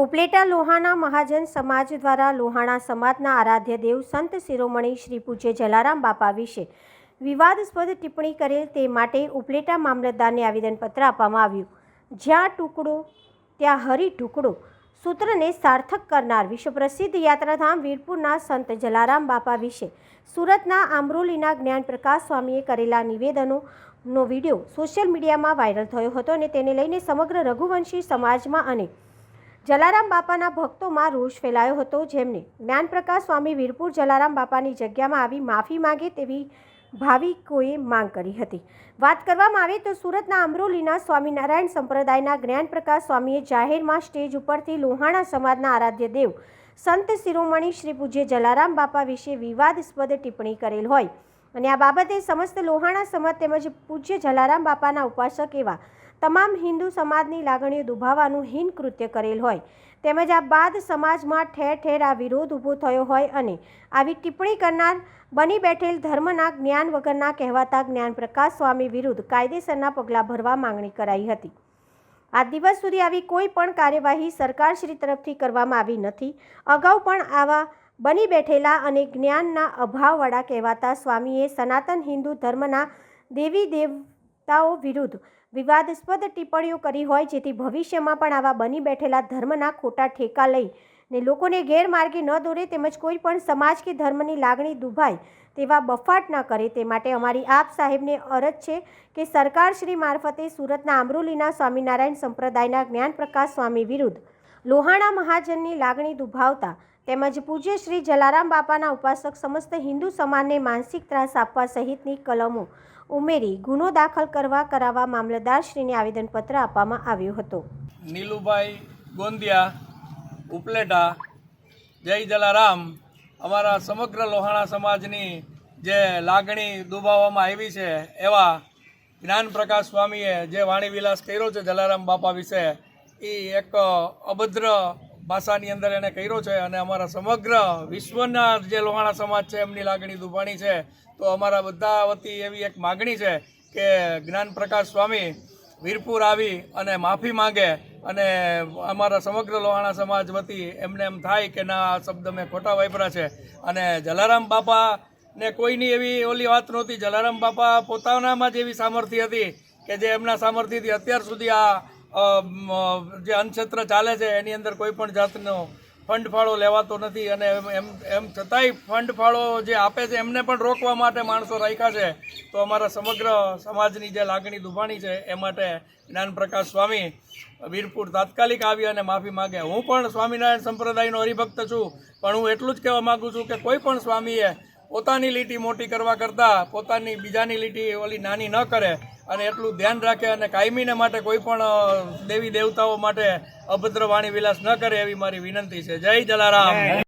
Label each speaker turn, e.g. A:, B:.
A: ઉપલેટા લોહાણા મહાજન સમાજ દ્વારા લોહાણા સમાજના આરાધ્ય દેવ સંત શિરોમણી શ્રી પૂજ્ય જલારામ બાપા વિશે વિવાદાસ્પદ ટિપ્પણી કરેલ તે માટે ઉપલેટા મામલતદારને આવેદનપત્ર આપવામાં આવ્યું. જ્યાં ટુકડો ત્યાં હરી ઢુકડો સૂત્રને સાર્થક કરનાર વિશ્વપ્રસિદ્ધ યાત્રાધામ વીરપુરના સંત જલારામ બાપા વિશે સુરતના આંબરોલીના જ્ઞાનપ્રકાશ સ્વામીએ કરેલા નિવેદનોનો વિડીયો સોશિયલ મીડિયામાં વાયરલ થયો હતો અને તેને લઈને સમગ્ર રઘુવંશી સમાજમાં અને જલારામ બાપાના ભક્તોમાં રોષ ફેલાયો હતો, જેમને જ્ઞાનપ્રકાશ સ્વામી વીરપુર જલારામ બાપાની જગ્યામાં આવી માફી માંગે તેવી ભાવિકોએ માંગ કરી હતી. વાત કરવામાં આવે તો સુરતના અમરોલીના સ્વામિનારાયણ સંપ્રદાયના જ્ઞાનપ્રકાશ સ્વામીએ જાહેરમાં સ્ટેજ ઉપરથી લોહાણા સમાજના આરાધ્ય દેવ સંત શિરોમણી શ્રી પૂજ્ય જલારામ બાપા વિશે વિવાદાસ્પદ ટિપ્પણી કરેલ હોય અને આ બાબતે સમસ્ત લોહાણા સમાજ તેમજ પૂજ્ય જલારામ બાપાના ઉપાસક એવા તમામ હિન્દુ સમાજની લાગણીઓ દુભાવવાનું હીન કૃત્ય કરેલ હોય તેમજ આ બાદ સમાજમાં ઠેર ઠેર આ વિરોધ ઊભો થયો હોય અને આવી ટિપ્પણી કરનાર બની બેઠેલ ધર્મના જ્ઞાન વગરના કહેવાતા જ્ઞાનપ્રકાશ સ્વામી વિરુદ્ધ કાયદેસરના પગલાં ભરવા માંગણી કરાઈ હતી. આ દિવસ સુધી આવી કોઈ પણ કાર્યવાહી સરકારશ્રી તરફથી કરવામાં આવી નથી. અગાઉ પણ આવા બની બેઠેલા અને જ્ઞાનના અભાવવાળા કહેવાતા સ્વામીએ સનાતન હિન્દુ ધર્મના દેવી દેવતાઓ વિરુદ્ધ વિવાદાસ્પદ ટિપ્પણીઓ કરી હોય, જેથી ભવિષ્યમાં પણ આવા બની બેઠેલા ધર્મના ખોટા ઠેકા લઈને લોકોને ગેરમાર્ગે ન દોરે તેમજ કોઈ પણ સમાજ કે ધર્મની લાગણી દુભાય તેવા બફાટ ન કરે તે માટે અમારી આપ સાહેબને અરજ છે કે સરકારશ્રી મારફતે સુરતના આંબરોલીના સ્વામિનારાયણ સંપ્રદાયના જ્ઞાનપ્રકાશ સ્વામી વિરુદ્ધ લોહાણા મહાજનની લાગણી દુભાવતા તેમજ પૂજ્ય શ્રી જલારામ બાપાના ઉપાસક સમસ્ત હિન્દુ સમાજને માનસિક ત્રાસ આપવા સહિતની કલમો ઉમેરી ગુનો દાખલ કરાવવા મામલતદારશ્રીને આવેદનપત્ર આપવામાં આવ્યો હતો.
B: નીલુભાઈ ગોંદિયા, ઉપલેટા. જય જલારામ. અમારા સમગ્ર લોહાણા સમાજની જે લાગણી દુભાવવામાં આવી છે એવા જ્ઞાનપ્રકાશ સ્વામીએ જે વાણીવિલાસ કર્યો છે જલારામ બાપા વિશે, એ એક અભદ્ર ભાષાની અંદર એને કર્યો છે અને અમારા સમગ્ર વિશ્વના જે લોહાણા સમાજ છે એમની લાગણી દુભાણી છે. તો અમારા બધા વતી એવી એક માગણી છે કે જ્ઞાનપ્રકાશ સ્વામી વીરપુર આવી અને માફી માંગે અને અમારા સમગ્ર લોહાણા સમાજ વતી એમને એમ થાય કે ના, આ શબ્દ મેં ખોટા વાપર્યા છે. અને જલારામ બાપાને કોઈની એવી ઓલી વાત નહોતી. જલારામ બાપા પોતાનામાં જ એવી સામર્થ્ય હતી કે જે એમના સામર્થ્યથી અત્યાર સુધી આ જે અન્નક્ષેત્ર ચાલે છે એની અંદર કોઈ પણ જાતનો ફંડ ફાળો લેવાતો નથી અને એમ છતાંય ફંડ ફાળો જે આપે છે એમને પણ રોકવા માટે માણસો રાખ્યા છે. તો અમારા સમગ્ર સમાજની જે લાગણી દુભાણી છે એ માટે જ્ઞાનપ્રકાશ સ્વામી વીરપુર તાત્કાલિક આવી અને માફી માગે. હું પણ સ્વામિનારાયણ સંપ્રદાયનો હરિભક્ત છું, પણ હું એટલું જ કહેવા માગું છું કે કોઈ પણ સ્વામીએ પોતાની લીટી મોટી કરવા કરતાં પોતાની બીજાની લીટી ઓલી નાની ન કરે અને એટલું ધ્યાન રાખે અને કાયમીને માટે કોઈ પણ દેવી દેવતાઓ માટે અભદ્ર વાણી વિલાસ ન કરે એવી મારી વિનંતી છે. જય જલારામ.